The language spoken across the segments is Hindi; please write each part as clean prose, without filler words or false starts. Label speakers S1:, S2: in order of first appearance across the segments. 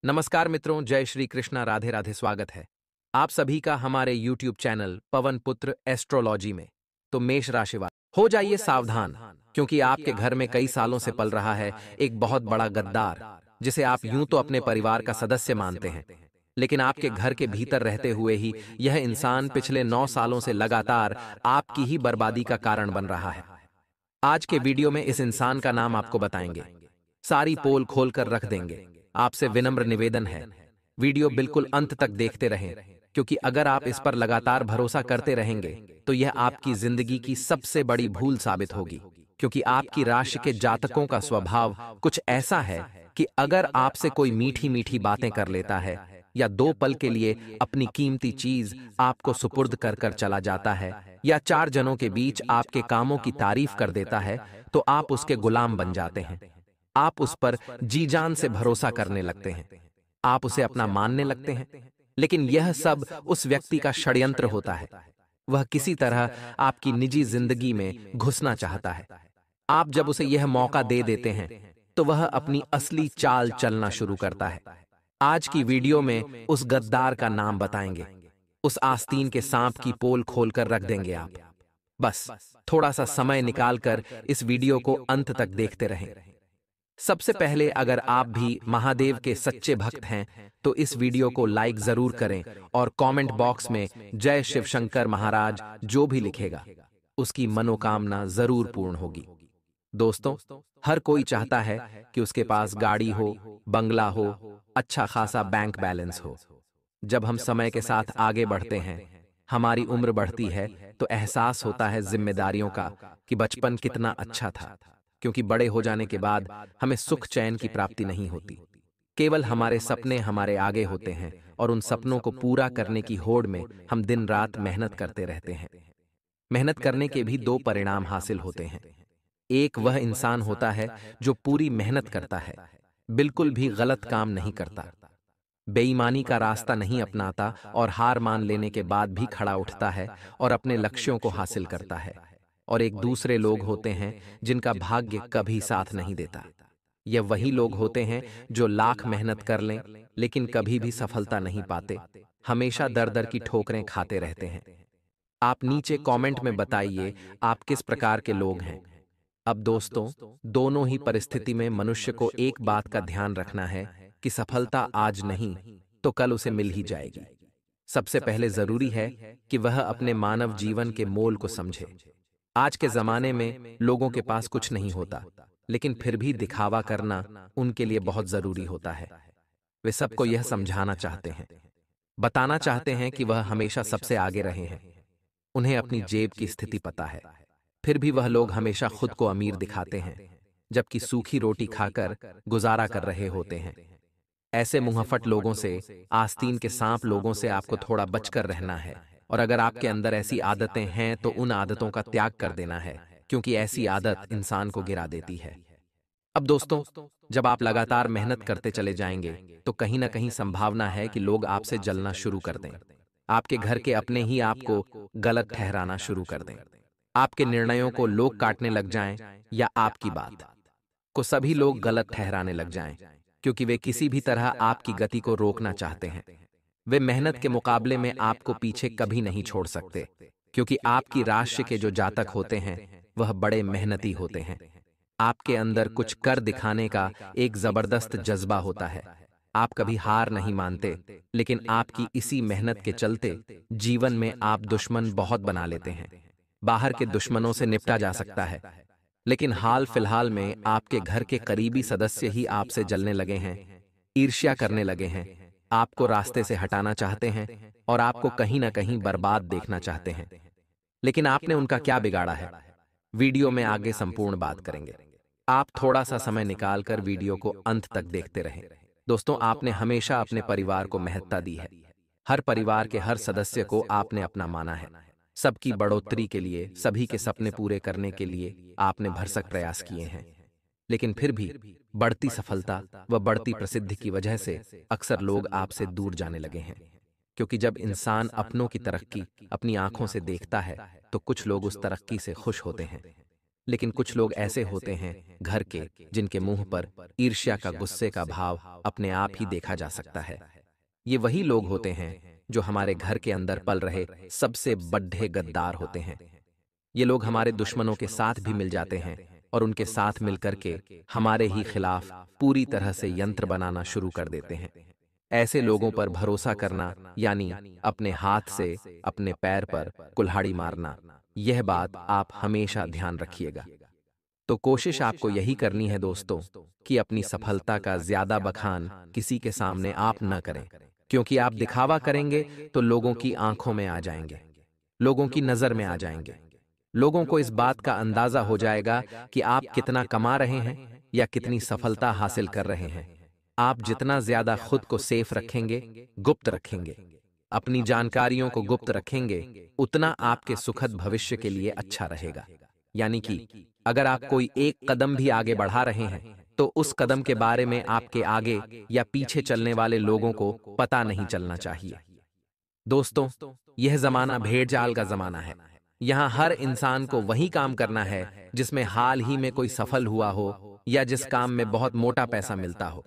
S1: नमस्कार मित्रों, जय श्री कृष्णा, राधे राधे। स्वागत है आप सभी का हमारे YouTube चैनल पवन पुत्र एस्ट्रोलॉजी में। तो मेष राशि वाले हो जाइए सावधान, क्योंकि आपके घर में कई सालों से पल रहा है एक बहुत बड़ा गद्दार, जिसे आप यूं तो अपने परिवार का सदस्य मानते हैं, लेकिन आपके घर के भीतर रहते हुए ही यह इंसान पिछले 9 सालों से लगातार आपकी ही बर्बादी का कारण बन रहा है। आज के वीडियो में इस इंसान का नाम आपको बताएंगे, सारी पोल खोलकर रख देंगे। आपसे विनम्र निवेदन है, वीडियो बिल्कुल अंत तक देखते रहें, क्योंकि अगर आप इस पर लगातार भरोसा करते रहेंगे तो यह आपकी जिंदगी की सबसे बड़ी भूल साबित होगी। क्योंकि आपकी राशि के जातकों का स्वभाव कुछ ऐसा है कि अगर आपसे कोई मीठी मीठी बातें कर लेता है या 2 पल के लिए अपनी कीमती चीज आपको सुपुर्द कर कर चला जाता है या 4 जनों के बीच आपके कामों की तारीफ कर देता है, तो आप उसके गुलाम बन जाते हैं। आप उस पर जी जान से भरोसा करने लगते हैं, आप उसे अपना मानने लगते हैं। लेकिन यह सब उस व्यक्ति का षड्यंत्र होता है। वह किसी तरह आपकी निजी जिंदगी में घुसना चाहता है। आप जब उसे यह मौका दे देते हैं तो वह अपनी असली चाल चलना शुरू करता है। आज की वीडियो में उस गद्दार का नाम बताएंगे, उस आस्तीन के सांप की पोल खोलकर रख देंगे आप। बस थोड़ा सा समय निकालकर इस वीडियो को अंत तक देखते रहें। सबसे पहले, अगर आप भी महादेव के सच्चे भक्त हैं तो इस वीडियो को लाइक जरूर करें और कमेंट बॉक्स में जय शिव शंकर महाराज जो भी लिखेगा उसकी मनोकामना जरूर पूर्ण होगी। दोस्तों, हर कोई चाहता है कि उसके पास गाड़ी हो, बंगला हो, अच्छा खासा बैंक बैलेंस हो। जब हम समय के साथ आगे बढ़ते हैं, हमारी उम्र बढ़ती है, तो एहसास होता है जिम्मेदारियों का कि बचपन कितना अच्छा था। क्योंकि बड़े हो जाने के बाद हमें सुख चैन की प्राप्ति नहीं होती, केवल हमारे सपने हमारे आगे होते हैं और उन सपनों को पूरा करने की होड़ में हम दिन रात मेहनत करते रहते हैं। मेहनत करने के भी 2 परिणाम हासिल होते हैं। एक वह इंसान होता है जो पूरी मेहनत करता है, बिल्कुल भी गलत काम नहीं करता, बेईमानी का रास्ता नहीं अपनाता और हार मान लेने के बाद भी खड़ा उठता है और अपने लक्ष्यों को हासिल करता है। और एक दूसरे लोग होते हैं जिनका भाग्य कभी साथ नहीं देता। यह वही लोग होते हैं जो लाख मेहनत कर लें लेकिन कभी भी सफलता नहीं पाते, हमेशा दर दर की ठोकरें खाते रहते हैं। आप नीचे कमेंट में बताइए आप किस प्रकार के लोग हैं। अब दोस्तों, दोनों ही परिस्थिति में मनुष्य को एक बात का ध्यान रखना है कि सफलता आज नहीं तो कल उसे मिल ही जाएगी। सबसे पहले जरूरी है कि वह अपने मानव जीवन के मोल को समझे। आज के जमाने में लोगों के पास कुछ नहीं होता, लेकिन फिर भी दिखावा करना उनके लिए बहुत जरूरी होता है। वे सबको यह समझाना चाहते हैं, बताना चाहते हैं कि वह हमेशा सबसे आगे रहे हैं। उन्हें अपनी जेब की स्थिति पता है, फिर भी वह लोग हमेशा खुद को अमीर दिखाते हैं, जबकि सूखी रोटी खाकर गुजारा कर रहे होते हैं। ऐसे मुंहफट लोगों से, आस्तीन के सांप लोगों से आपको थोड़ा बचकर रहना है। और अगर आपके अंदर ऐसी आदतें हैं तो उन आदतों का त्याग कर देना है, क्योंकि ऐसी आदत इंसान को गिरा देती है। अब दोस्तों, जब आप लगातार मेहनत करते चले जाएंगे तो कहीं ना कहीं संभावना है कि लोग आपसे जलना शुरू कर दें। आपके घर के अपने ही आपको गलत ठहराना शुरू कर दें। आपके निर्णयों को लोग काटने लग जाएं या आपकी बात को सभी लोग गलत ठहराने लग जाएं, क्योंकि वे किसी भी तरह आपकी गति को रोकना चाहते हैं। वे मेहनत के मुकाबले में आपको पीछे कभी नहीं छोड़ सकते, क्योंकि आपकी राशि के जो जातक होते हैं वह बड़े मेहनती होते हैं। आपके अंदर कुछ कर दिखाने का एक जबरदस्त जज्बा होता है। आप कभी हार नहीं मानते, लेकिन आपकी इसी मेहनत के चलते जीवन में आप दुश्मन बहुत बना लेते हैं। बाहर के दुश्मनों से निपटा जा सकता है, लेकिन हाल फिलहाल में आपके घर के करीबी सदस्य ही आपसे जलने लगे हैं, ईर्ष्या करने लगे हैं, आपको रास्ते से हटाना चाहते हैं और आपको कहीं ना कहीं बर्बाद देखना चाहते हैं। लेकिन आपने उनका क्या बिगाड़ा है? वीडियो में आगे संपूर्ण बात करेंगे। आप थोड़ा सा समय निकालकर वीडियो को अंत तक देखते रहें। दोस्तों, आपने हमेशा अपने परिवार को महत्ता दी है। हर परिवार के हर सदस्य को आपने अपना माना है। सबकी बढ़ोतरी के लिए, सभी के सपने पूरे करने के लिए आपने भरसक प्रयास किए हैं। लेकिन फिर भी बढ़ती सफलता व बढ़ती प्रसिद्धि की वजह से अक्सर लोग आपसे दूर जाने लगे हैं। क्योंकि जब इंसान अपनों की तरक्की अपनी आंखों से देखता है तो कुछ लोग उस तरक्की से खुश होते हैं, लेकिन कुछ लोग ऐसे होते हैं घर के, जिनके मुंह पर ईर्ष्या का, गुस्से का भाव अपने आप ही देखा जा सकता है। ये वही लोग होते हैं जो हमारे घर के अंदर पल रहे सबसे बड्ढे गद्दार होते हैं। ये लोग हमारे दुश्मनों के साथ भी मिल जाते हैं और उनके साथ मिलकर के हमारे ही खिलाफ पूरी तरह से यंत्र बनाना शुरू कर देते हैं। ऐसे लोगों पर भरोसा करना यानी अपने हाथ से अपने पैर पर कुल्हाड़ी मारना, यह बात आप हमेशा ध्यान रखिएगा। तो कोशिश आपको यही करनी है दोस्तों कि अपनी सफलता का ज्यादा बखान किसी के सामने आप न करें, क्योंकि आप दिखावा करेंगे तो लोगों की आंखों में आ जाएंगे, लोगों की नजर में आ जाएंगे। लोगों को इस बात का अंदाजा हो जाएगा कि आप कितना कमा रहे हैं या कितनी सफलता हासिल कर रहे हैं। आप जितना ज्यादा खुद को सेफ रखेंगे, गुप्त रखेंगे, अपनी जानकारियों को गुप्त रखेंगे, उतना आपके सुखद भविष्य के लिए अच्छा रहेगा। यानी कि अगर आप कोई एक कदम भी आगे बढ़ा रहे हैं तो उस कदम के बारे में आपके आगे या पीछे चलने वाले लोगों को पता नहीं चलना चाहिए। दोस्तों, यह जमाना भेड़ जाल का जमाना है। यहाँ हर इंसान को वही काम करना है जिसमें हाल ही में कोई सफल हुआ हो या जिस काम में बहुत मोटा पैसा मिलता हो।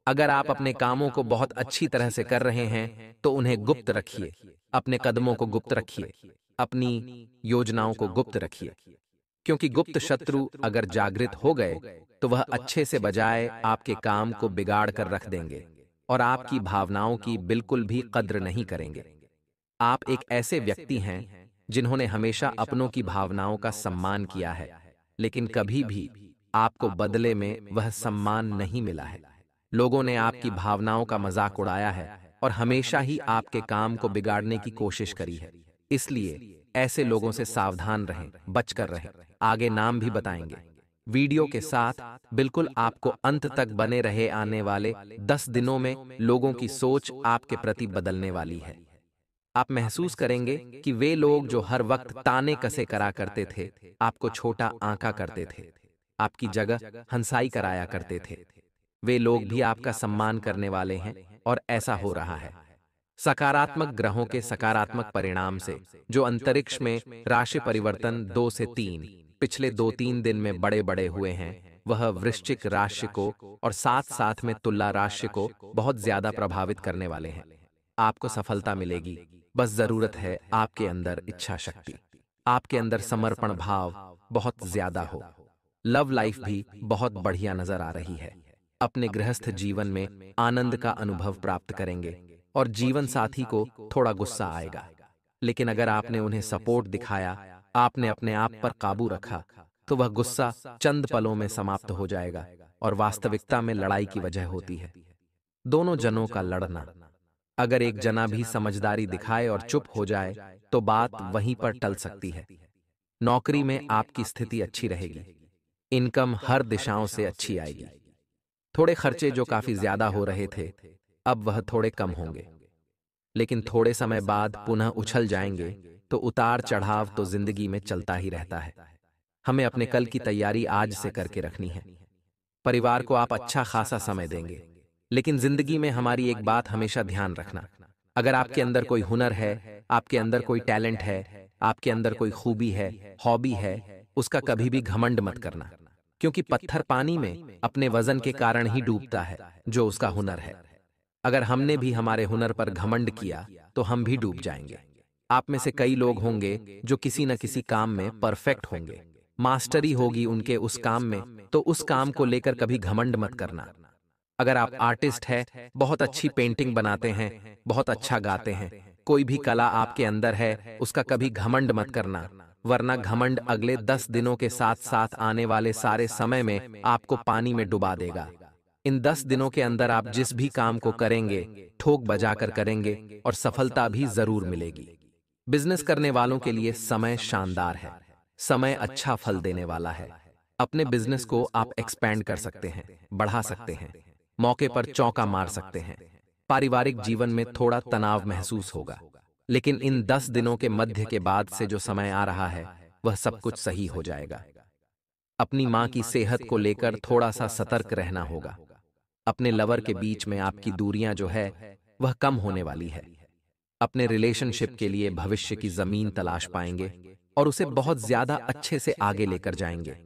S1: अगर आप अपने कामों को बहुत अच्छी तरह से कर रहे हैं तो उन्हें गुप्त रखिए, अपने कदमों को गुप्त रखिए, अपनी योजनाओं को गुप्त रखिए, क्योंकि गुप्त शत्रु अगर जागृत हो गए तो वह अच्छे से बजाय आपके काम को बिगाड़ कर रख देंगे और आपकी भावनाओं की बिल्कुल भी कद्र नहीं करेंगे। आप एक ऐसे व्यक्ति हैं जिन्होंने हमेशा अपनों की भावनाओं का सम्मान किया है, लेकिन कभी भी आपको बदले में वह सम्मान नहीं मिला है। लोगों ने आपकी भावनाओं का मजाक उड़ाया है और हमेशा ही आपके काम को बिगाड़ने की कोशिश करी है। इसलिए ऐसे लोगों से सावधान रहें, बचकर रहें। आगे नाम भी बताएंगे। वीडियो के साथ बिल्कुल आपको अंत तक बने रहे। आने वाले 10 दिनों में लोगों की सोच आपके प्रति बदलने वाली है। आप महसूस करेंगे कि वे लोग जो हर वक्त ताने कसे करा करते थे, आपको छोटा आंका करते थे, आपकी जगह हंसाई कराया करते थे, वे लोग भी आपका सम्मान करने वाले हैं और ऐसा हो रहा है। सकारात्मक ग्रहों के सकारात्मक परिणाम से जो अंतरिक्ष में राशि परिवर्तन 2 से 3 पिछले 2-3 दिन में बड़े बड़े हुए हैं, वह वृश्चिक राशि को और साथ साथ में तुला राशि को बहुत ज्यादा प्रभावित करने वाले हैं। आपको सफलता मिलेगी, बस जरूरत है आपके अंदर इच्छा शक्ति, आपके अंदर समर्पण भाव बहुत ज्यादा हो। लव लाइफ भी बहुत बढ़िया नजर आ रही है। अपने गृहस्थ जीवन में आनंद का अनुभव प्राप्त करेंगे और जीवन साथी को थोड़ा गुस्सा आएगा, लेकिन अगर आपने उन्हें सपोर्ट दिखाया, आपने अपने आप पर काबू रखा, तो वह गुस्सा चंद पलों में समाप्त हो जाएगा और वास्तविकता में लड़ाई की वजह होती है दोनों जनों का लड़ना। अगर एक जना भी समझदारी दिखाए और चुप हो जाए तो बात वहीं पर टल सकती है। नौकरी में आपकी स्थिति अच्छी रहेगी, इनकम हर दिशाओं से अच्छी आएगी। थोड़े खर्चे जो काफी ज्यादा हो रहे थे, अब वह थोड़े कम होंगे, लेकिन थोड़े समय बाद पुनः उछल जाएंगे। तो उतार चढ़ाव तो जिंदगी में चलता ही रहता है। हमें अपने कल की तैयारी आज से करके रखनी है। परिवार को आप अच्छा खासा समय देंगे, लेकिन जिंदगी में हमारी एक बात हमेशा ध्यान रखना, अगर आपके अंदर कोई हुनर है, आपके अंदर कोई टैलेंट है, आपके अंदर कोई खूबी है, हॉबी है, उसका कभी भी घमंड मत करना, क्योंकि पत्थर पानी में अपने वजन के कारण ही डूबता है जो उसका हुनर है। अगर हमने भी हमारे हुनर पर घमंड किया तो हम भी डूब जाएंगे। आप में से कई लोग होंगे जो किसी न किसी काम में परफेक्ट होंगे, मास्टरी होगी उनके उस काम में, तो उस काम को लेकर कभी घमंड मत करना। अगर आप आर्टिस्ट हैं, बहुत अच्छी पेंटिंग बनाते हैं, बहुत अच्छा गाते हैं, कोई भी कला आपके अंदर है, उसका कभी घमंड मत करना, वरना घमंड अगले 10 दिनों के साथ साथ आने वाले सारे समय में आपको पानी में डुबा देगा। इन 10 दिनों के अंदर आप जिस भी काम को करेंगे, ठोक बजाकर करेंगे और सफलता भी जरूर मिलेगी। बिजनेस करने वालों के लिए समय शानदार है, समय अच्छा फल देने वाला है। अपने बिजनेस को आप एक्सपैंड कर सकते हैं, बढ़ा सकते हैं, मौके पर चौका मार सकते हैं। पारिवारिक जीवन में थोड़ा तनाव महसूस होगा, लेकिन इन 10 दिनों के मध्य के बाद से जो समय आ रहा है, वह सब कुछ सही हो जाएगा। अपनी मां की सेहत को लेकर थोड़ा सा सतर्क रहना होगा। अपने लवर के बीच में आपकी दूरियां जो है वह कम होने वाली है। अपने रिलेशनशिप के लिए भविष्य की जमीन तलाश पाएंगे और उसे बहुत ज्यादा अच्छे से आगे लेकर जाएंगे।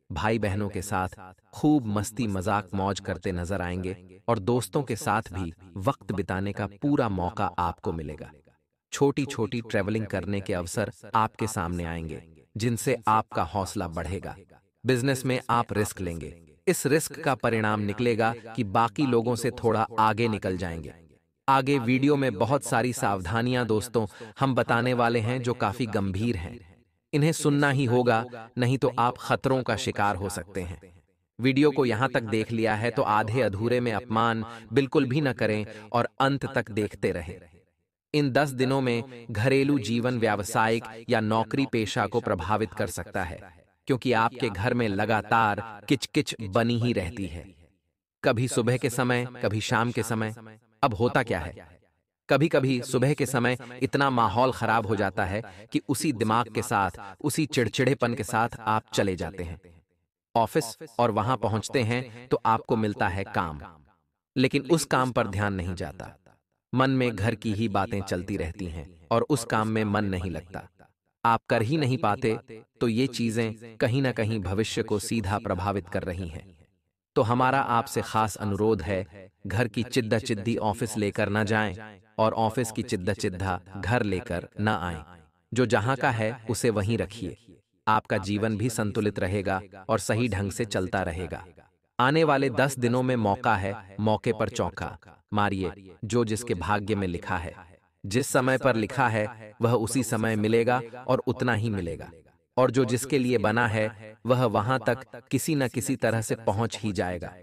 S1: भाई बहनों के साथ खूब मस्ती मजाक मौज करते नजर आएंगे और दोस्तों के साथ भी वक्त बिताने का पूरा मौका आपको मिलेगा। छोटी छोटी ट्रैवलिंग करने के अवसर आपके सामने आएंगे, जिनसे आपका हौसला बढ़ेगा। बिजनेस में आप रिस्क लेंगे। इस रिस्क का परिणाम निकलेगा कि बाकी लोगों से थोड़ा आगे निकल जाएंगे। आगे वीडियो में बहुत सारी सावधानियां दोस्तों हम बताने वाले हैं जो काफी गंभीर हैं। इन्हें सुनना ही होगा, नहीं तो आप खतरों का शिकार हो सकते हैं। वीडियो को यहां तक देख लिया है तो आधे अधूरे में अपमान बिल्कुल भी न करें और अंत तक देखते रहें। इन 10 दिनों में घरेलू जीवन व्यावसायिक या नौकरी पेशा को प्रभावित कर सकता है, क्योंकि आपके घर में लगातार किचकिच बनी ही रहती है। कभी सुबह के समय, कभी शाम के समय। अब होता क्या है, कभी कभी सुबह के समय इतना माहौल खराब हो जाता है कि उसी दिमाग के साथ, उसी चिड़चिड़ेपन के साथ आप चले जाते हैं ऑफिस, और वहां पहुंचते हैं तो आपको मिलता है काम, लेकिन उस काम पर ध्यान नहीं जाता। मन में घर की ही बातें चलती रहती हैं और उस काम में मन नहीं लगता। आप कर ही नहीं पाते, तो ये चीजें कहीं ना कहीं भविष्य को सीधा प्रभावित कर रही हैं। तो हमारा आपसे खास अनुरोध है, घर की चिद्दा चिद्दी ऑफिस लेकर न जाएं और ऑफिस की चिद्दा चिद्दा घर लेकर न आएं। जो जहां का है उसे वहीं रखिए। आपका जीवन भी संतुलित रहेगा और सही ढंग से चलता रहेगा। आने वाले 10 दिनों में मौका है, मौके पर चौका मारिए। जो जिसके भाग्य में लिखा है, जिस समय पर लिखा है वह उसी समय मिलेगा और उतना ही मिलेगा। और जो जिसके लिए बना है वह वहां तक किसी न किसी तरह से पहुंच ही जाएगा।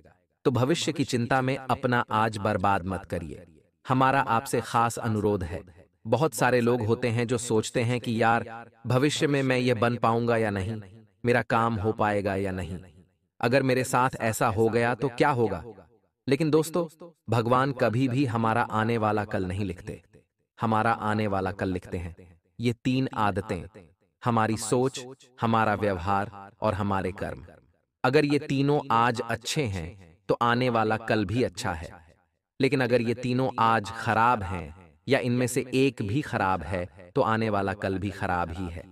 S1: तो भविष्य की चिंता में अपना आज बर्बाद मत करिए। हमारा आपसे खास अनुरोध है। बहुत सारे लोग होते हैं जो सोचते हैं कि यार, भविष्य में मैं ये बन पाऊंगा या नहीं, मेरा काम हो पाएगा या नहीं, अगर मेरे साथ ऐसा हो गया तो क्या होगा। लेकिन दोस्तों, भगवान कभी भी हमारा आने वाला कल नहीं लिखते, हमारा आने वाला कल लिखते हैं ये 3 आदतें: हमारी सोच, हमारा व्यवहार और हमारे कर्म। अगर ये तीनों आज अच्छे हैं तो आने वाला कल भी अच्छा है, लेकिन अगर ये तीनों आज खराब हैं या इनमें से एक भी खराब है तो आने वाला कल भी खराब ही है।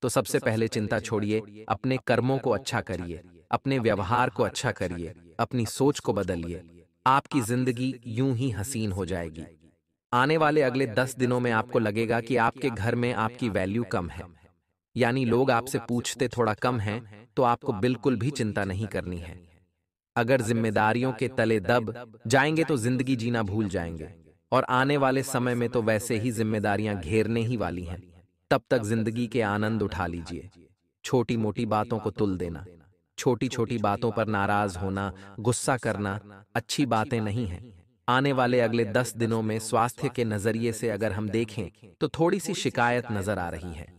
S1: तो सबसे पहले चिंता छोड़िए, अपने कर्मों को अच्छा करिए, अपने व्यवहार को अच्छा करिए, अपनी सोच को बदलिए। आपकी जिंदगी यूं ही हसीन हो जाएगी। आने वाले अगले 10 दिनों में आपको लगेगा कि आपके घर में आपकी वैल्यू कम है, यानी लोग आपसे पूछते थोड़ा कम हैं, तो आपको बिल्कुल भी चिंता नहीं करनी है। अगर जिम्मेदारियों के तले दब जाएंगे तो जिंदगी जीना भूल जाएंगे, और आने वाले समय में तो वैसे ही जिम्मेदारियां घेरने ही वाली हैं। तब तक जिंदगी के आनंद उठा लीजिए। छोटी मोटी बातों को तुल देना, छोटी छोटी बातों पर नाराज होना, गुस्सा करना अच्छी बातें नहीं हैं। आने वाले अगले 10 दिनों में स्वास्थ्य के नजरिए से अगर हम देखें तो थोड़ी सी शिकायत नजर आ रही है।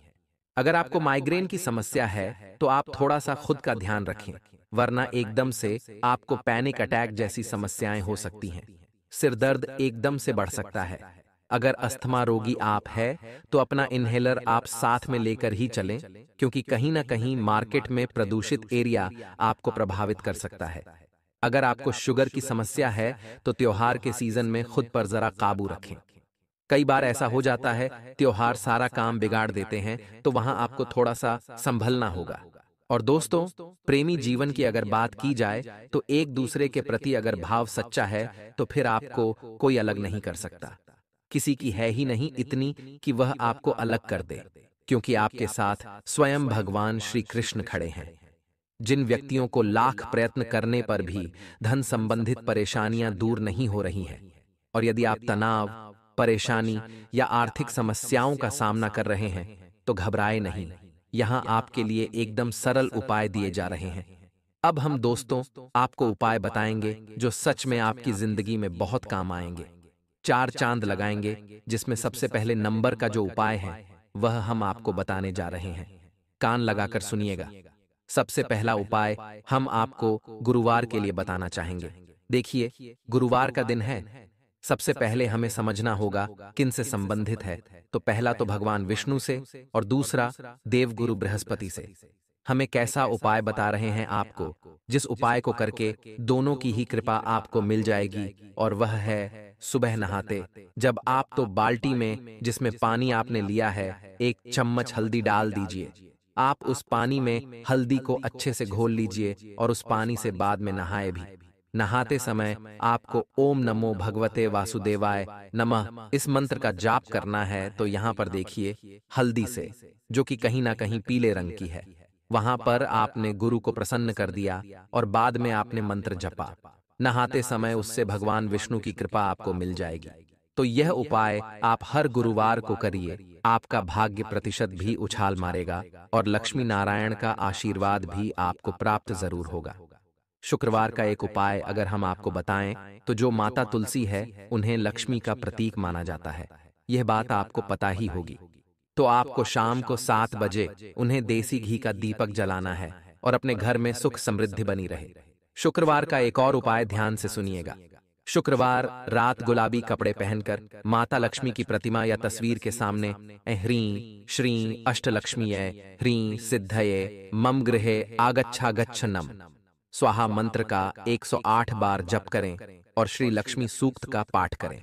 S1: अगर आपको माइग्रेन की समस्या है तो आप थोड़ा सा खुद का ध्यान रखें, वरना एकदम से आपको पैनिक अटैक जैसी समस्याएं हो सकती हैं। सिर दर्द एकदम से बढ़ सकता है। अगर अस्थमा रोगी आप है तो अपना इन्हेलर आप साथ में लेकर ही चलें, क्योंकि कहीं ना कहीं मार्केट में प्रदूषित एरिया आपको प्रभावित कर सकता है। अगर आपको शुगर की समस्या है तो त्योहार के सीजन में खुद पर जरा काबू रखें। कई बार ऐसा हो जाता है, त्योहार सारा काम बिगाड़ देते हैं, तो वहां आपको थोड़ा सा संभलना होगा। और दोस्तों, प्रेमी जीवन की अगर बात की जाए तो एक दूसरे के प्रति अगर भाव सच्चा है तो फिर आपको कोई अलग नहीं कर सकता। किसी की है ही नहीं इतनी कि वह आपको अलग कर दे, क्योंकि आपके साथ स्वयं भगवान श्री कृष्ण खड़े हैं। जिन व्यक्तियों को लाख प्रयत्न करने पर भी धन संबंधित परेशानियां दूर नहीं हो रही हैं, और यदि आप तनाव, परेशानी या आर्थिक समस्याओं का सामना कर रहे हैं तो घबराए नहीं। यहां आपके लिए एकदम सरल उपाय दिए जा रहे हैं। अब हम दोस्तों आपको उपाय बताएंगे जो सच में आपकी जिंदगी में बहुत काम आएंगे। 4 चांद लगाएंगे, जिसमें सबसे पहले नंबर का जो उपाय है वह हम आपको बताने जा रहे हैं। कान लगाकर सुनिएगा। सबसे पहला उपाय हम आपको गुरुवार के लिए बताना चाहेंगे। देखिए, गुरुवार का दिन है। सबसे पहले हमें समझना होगा किन से संबंधित है। तो पहला तो भगवान विष्णु से और दूसरा देवगुरु बृहस्पति से। हमें कैसा उपाय बता रहे हैं आपको, जिस उपाय को करके दोनों की ही कृपा आपको मिल जाएगी, और वह है सुबह नहाते जब आप तो बाल्टी में जिसमें पानी आपने लिया है 1 चम्मच हल्दी डाल दीजिए। आप उस पानी में हल्दी को अच्छे से घोल लीजिए और उस पानी से बाद में नहाए भी। नहाते समय आपको ओम नमो भगवते वासुदेवाय नमः इस मंत्र का जाप करना है। तो यहाँ पर देखिए हल्दी से, जो कि कहीं ना कहीं पीले रंग की है, वहां पर आपने गुरु को प्रसन्न कर दिया और बाद में आपने मंत्र जपा। नहाते समय उससे भगवान विष्णु की कृपा आपको मिल जाएगी। तो यह उपाय आप हर गुरुवार को करिए, आपका भाग्य प्रतिशत भी उछाल मारेगा और लक्ष्मी नारायण का आशीर्वाद भी आपको प्राप्त जरूर होगा। शुक्रवार का एक उपाय अगर हम आपको बताएं तो जो माता तुलसी है उन्हें लक्ष्मी का प्रतीक माना जाता है। यह बात आपको पता ही होगी। तो आपको शाम को 7 बजे उन्हें देसी घी का दीपक जलाना है और अपने घर में सुख समृद्धि बनी रहे। शुक्रवार का एक और उपाय ध्यान से सुनिएगा। शुक्रवार रात गुलाबी कपड़े पहनकर माता लक्ष्मी की प्रतिमा या तस्वीर के सामने ह्रीं श्रीं अष्टलक्ष्मीये ह्रीं सिद्धये मम गृहे आगच्छागच्छन्नम स्वाहा मंत्र का 108 बार जप करें और श्री लक्ष्मी सूक्त का पाठ करें।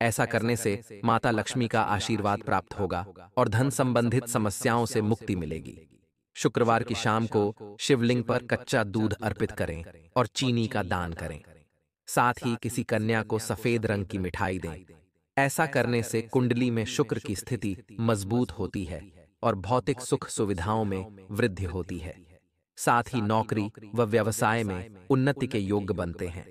S1: ऐसा करने से माता लक्ष्मी का आशीर्वाद प्राप्त होगा और धन संबंधित समस्याओं से मुक्ति मिलेगी। शुक्रवार की शाम को शिवलिंग पर कच्चा दूध अर्पित करें और चीनी का दान करें। साथ ही किसी कन्या को सफेद रंग की मिठाई दें। ऐसा करने से कुंडली में शुक्र की स्थिति मजबूत होती है और भौतिक सुख सुविधाओं में वृद्धि होती है। साथ ही नौकरी व व्यवसाय में उन्नति के योग बनते हैं।